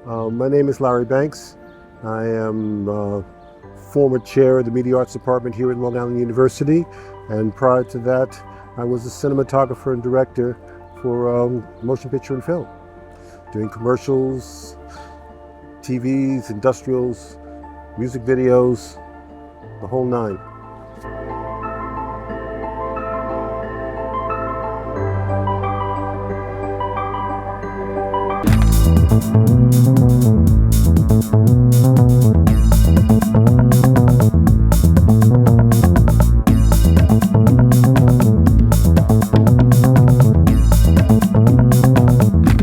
My name is Larry Banks. I am former chair of the Media Arts Department here at Long Island University, and prior to that, I was a cinematographer and director for motion picture and film, doing commercials, TVs, industrials, music videos, the whole nine.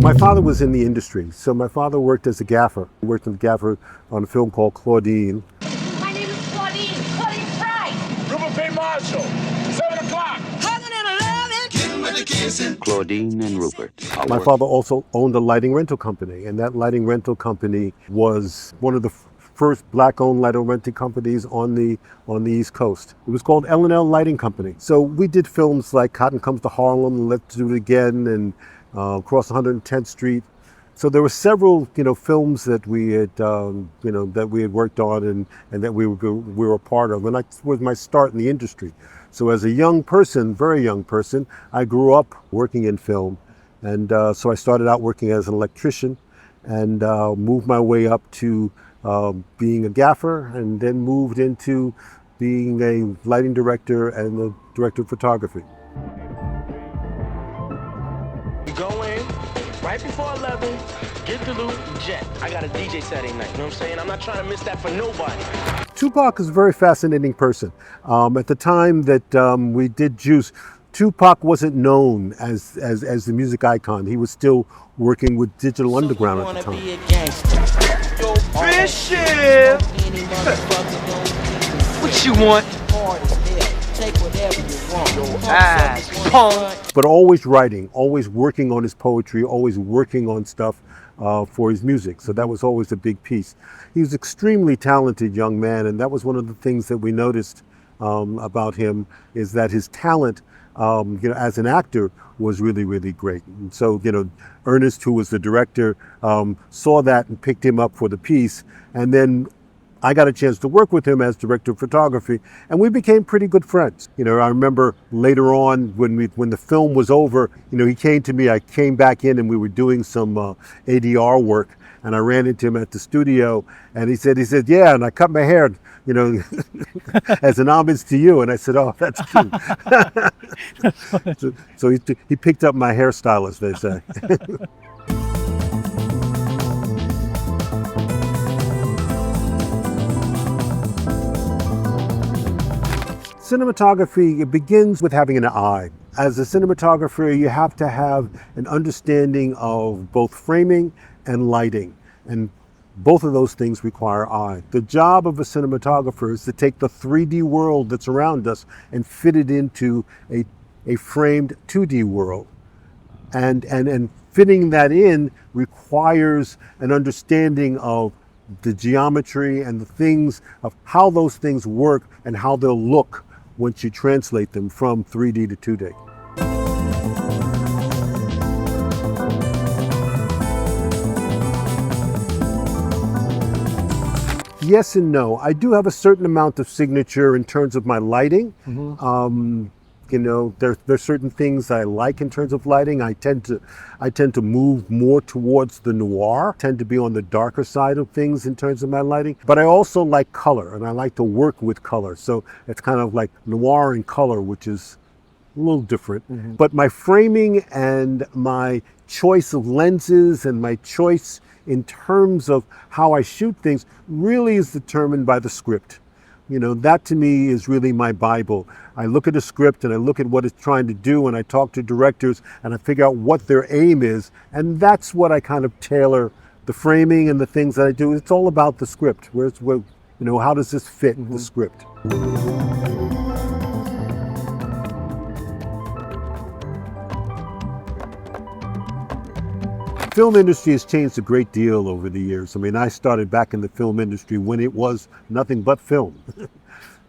My father was in the industry, so my father worked as a gaffer. He worked as a gaffer on a film called Claudine. My name is Claudine. Claudine Price. Rupert P. Marshall. 7 o'clock. Claudine and Rupert. My father also owned a lighting rental company, and that lighting rental company was one of the first black-owned lighting rental companies on the East Coast. It was called L&L Lighting Company. So we did films like Cotton Comes to Harlem, Let's Do It Again, and Across 110th Street. So there were several, films that we had, that we had worked on and that we were a part of. And that was my start in the industry. So as a young person, very young person, I grew up working in film. And so I started out working as an electrician and moved my way up to being a gaffer, and then moved into being a lighting director and a director of photography. You go in right before 11, get the loot, jet. I got a DJ Saturday night, you know what I'm saying? I'm not trying to miss that for nobody. Tupac is a very fascinating person. At the time that we did Juice, Tupac wasn't known as the music icon. He was still working with Digital Underground at the time. Yo, Bishop! What you want? But always writing, always working on his poetry, always working on stuff for his music. So that was always a big piece. He was an extremely talented young man, and that was one of the things that we noticed about him, is that his talent as an actor was really, really great. And so, Ernest, who was the director, saw that and picked him up for the piece. And then I got a chance to work with him as director of photography, and we became pretty good friends. I remember later on when the film was over, he came to me, I came back in and we were doing some ADR work, and I ran into him at the studio, and he said, yeah, and I cut my hair, as an homage to you. And I said, oh, that's cute. so he picked up my hairstyle, as they say. Cinematography, it begins with having an eye. As a cinematographer, you have to have an understanding of both framing and lighting, and both of those things require eye. The job of a cinematographer is to take the 3D world that's around us and fit it into a framed 2D world. And fitting that in requires an understanding of the geometry and the things, of how those things work and how they'll look once you translate them from 3D to 2D. Yes and no. I do have a certain amount of signature in terms of my lighting. Mm-hmm. There's certain things I like in terms of lighting. I tend to move more towards the noir, tend to be on the darker side of things in terms of my lighting. But I also like color, and I like to work with color. So it's kind of like noir and color, which is a little different. Mm-hmm. But my framing and my choice of lenses and my choice in terms of how I shoot things really is determined by the script. That to me is really my Bible. I look at a script and I look at what it's trying to do, and I talk to directors and I figure out what their aim is, and that's what I kind of tailor the framing and the things that I do. It's all about the script. How does this fit the script? Film industry has changed a great deal over the years. I mean, I started back in the film industry when it was nothing but film.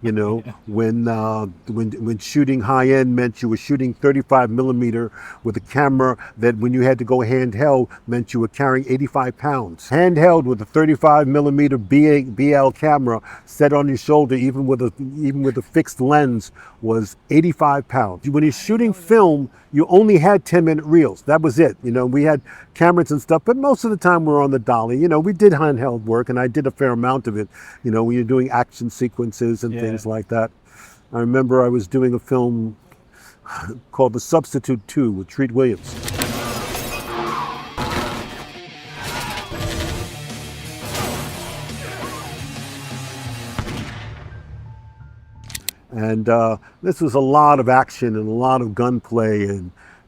You know, when shooting high end meant you were shooting 35 millimeter with a camera that when you had to go handheld meant you were carrying 85 pounds. Handheld with a 35 millimeter BL camera set on your shoulder, even with a fixed lens, was 85 pounds. When you're shooting film, you only had 10-minute reels. That was it. You know, we had cameras and stuff, but most of the time we were on the dolly. You know, we did handheld work, and I did a fair amount of it. You know, when you're doing action sequences and things like that. I remember I was doing a film called The Substitute 2 with Treat Williams. And this was a lot of action and a lot of gunplay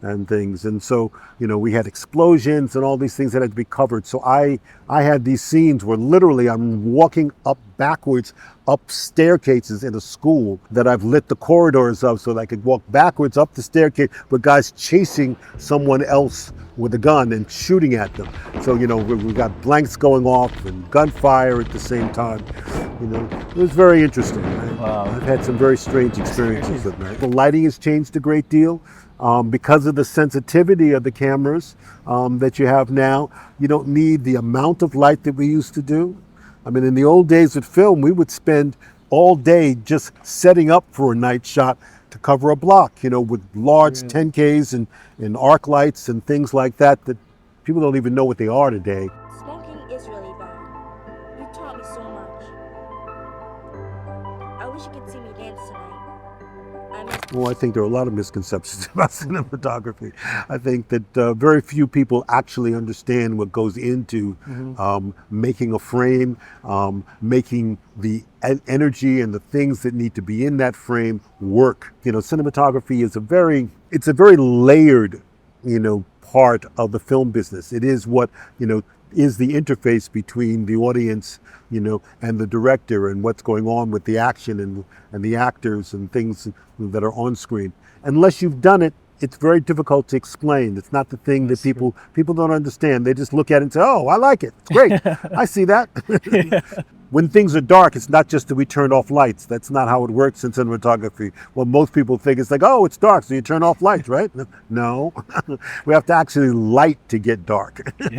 and things. And so, you know, we had explosions and all these things that had to be covered. So I had these scenes where literally I'm walking up backwards up staircases in a school that I've lit the corridors of so that I could walk backwards up the staircase with guys chasing someone else with a gun and shooting at them. So, you know, we got blanks going off and gunfire at the same time. You know, it was very interesting. I've had some very strange experiences with that. The lighting has changed a great deal. Because of the sensitivity of the cameras that you have now, you don't need the amount of light that we used to do. I mean, in the old days with film, we would spend all day just setting up for a night shot to cover a block, you know, with large 10Ks and arc lights and things like that people don't even know what they are today. Smoking is really bad. You taught me so much. I wish you could see me dance tonight. Well, I think there are a lot of misconceptions about cinematography. I think that very few people actually understand what goes into making a frame, making the energy and the things that need to be in that frame work. You know, cinematography is a very layered, you know, part of the film business. It is what, you know, is the interface between the audience, you know, and the director, and what's going on with the action and the actors and things that are on screen. Unless you've done it, it's very difficult to explain. It's not the thing that people don't understand. They just look at it and say, "Oh, I like it. It's great. I see that." When things are dark, it's not just that we turn off lights. That's not how it works in cinematography. Well, most people think it's like, oh, it's dark, so you turn off lights, right? No, we have to actually light to get dark. He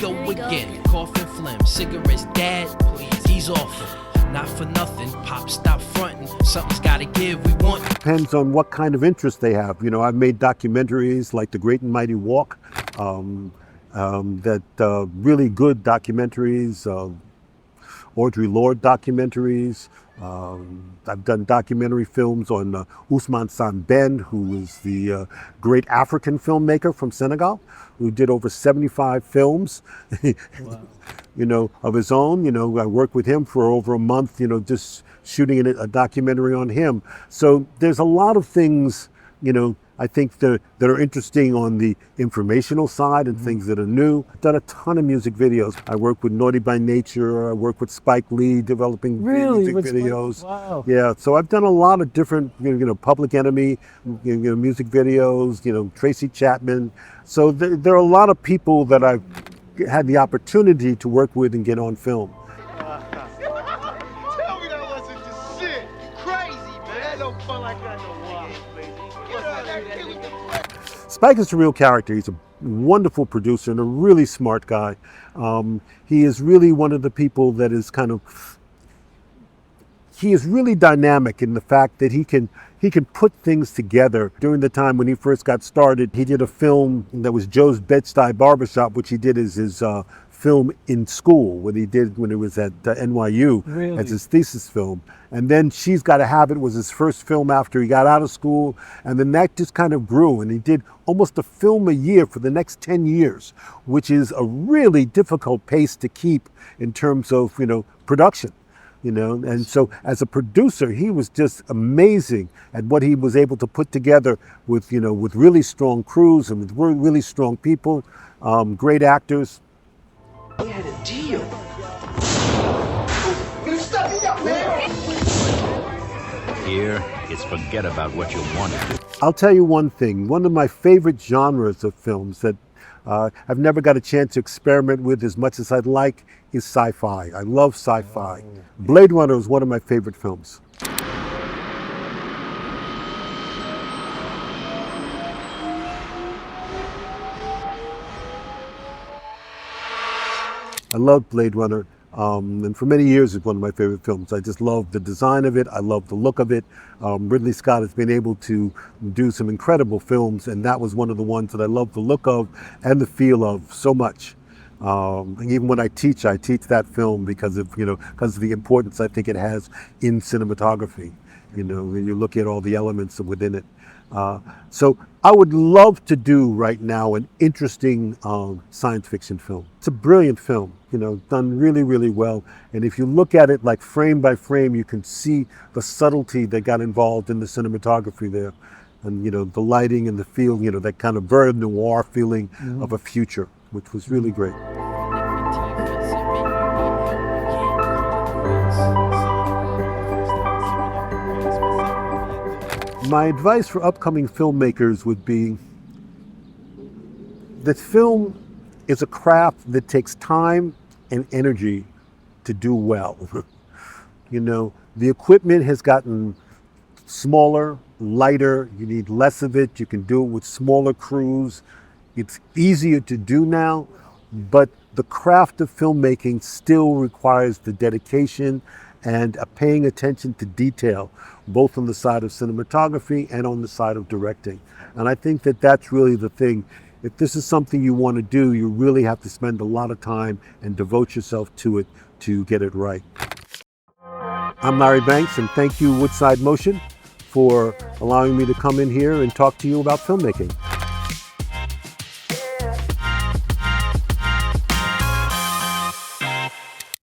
go again, coughing phlegm, cigarettes, dad, please, he's off. Not for nothing, pop, stop fronting. Something's gotta give, we want. Depends on what kind of interest they have. You know, I've made documentaries like The Great and Mighty Walk, really good documentaries. Audre Lorde documentaries. I've done documentary films on Ousmane Sembène, who is the great African filmmaker from Senegal, who did over 75 films, you know, of his own. You know, I worked with him for over a month, you know, just shooting a documentary on him. So there's a lot of things, you know, I think that are interesting on the informational side and things that are new. I've done a ton of music videos. I work with Naughty by Nature. I work with Spike Lee developing music videos. Wow. Yeah, so I've done a lot of different, you know, Public Enemy, you know, music videos, you know, Tracy Chapman. So there are a lot of people that I've had the opportunity to work with and get on film. Tell me that wasn't the shit. You crazy, man. No fun like that no more. Spike is a real character. He's a wonderful producer and a really smart guy. He is really one of the people that is he is really dynamic in the fact that he can put things together. During the time when he first got started, he did a film that was Joe's Bed-Stuy Barbershop, which he did as his film in school, when he was at NYU as his thesis film. And then She's Gotta Have It was his first film after he got out of school. And then that just kind of grew, and he did almost a film a year for the next 10 years, which is a really difficult pace to keep in terms of, you know, production. You know, and so as a producer, he was just amazing at what he was able to put together with, you know, with really strong crews and with really strong people, great actors. We had a deal. You stuck me up, man. Here, it's forget about what you wanted. I'll tell you one thing. One of my favorite genres of films that I've never got a chance to experiment with as much as I'd like is sci-fi. I love sci-fi. Blade Runner is one of my favorite films. I love Blade Runner, and for many years it's one of my favorite films. I just love the design of it. I love the look of it. Ridley Scott has been able to do some incredible films, and that was one of the ones that I love the look of and the feel of so much. Even when I teach that film because of the importance I think it has in cinematography. When you look at all the elements within it. So I would love to do right now an interesting science fiction film. It's a brilliant film, done really, really well. And if you look at it like frame by frame, you can see the subtlety that got involved in the cinematography there. And, the lighting and the feel, that kind of very noir feeling of a future, which was really great. My advice for upcoming filmmakers would be that film is a craft that takes time and energy to do well. The equipment has gotten smaller, lighter, you need less of it, you can do it with smaller crews. It's easier to do now, but the craft of filmmaking still requires the dedication and a paying attention to detail, both on the side of cinematography and on the side of directing. And I think that that's really the thing. If this is something you want to do, you really have to spend a lot of time and devote yourself to it to get it right. I'm Larry Banks, and thank you, Woodside Motion, for allowing me to come in here and talk to you about filmmaking.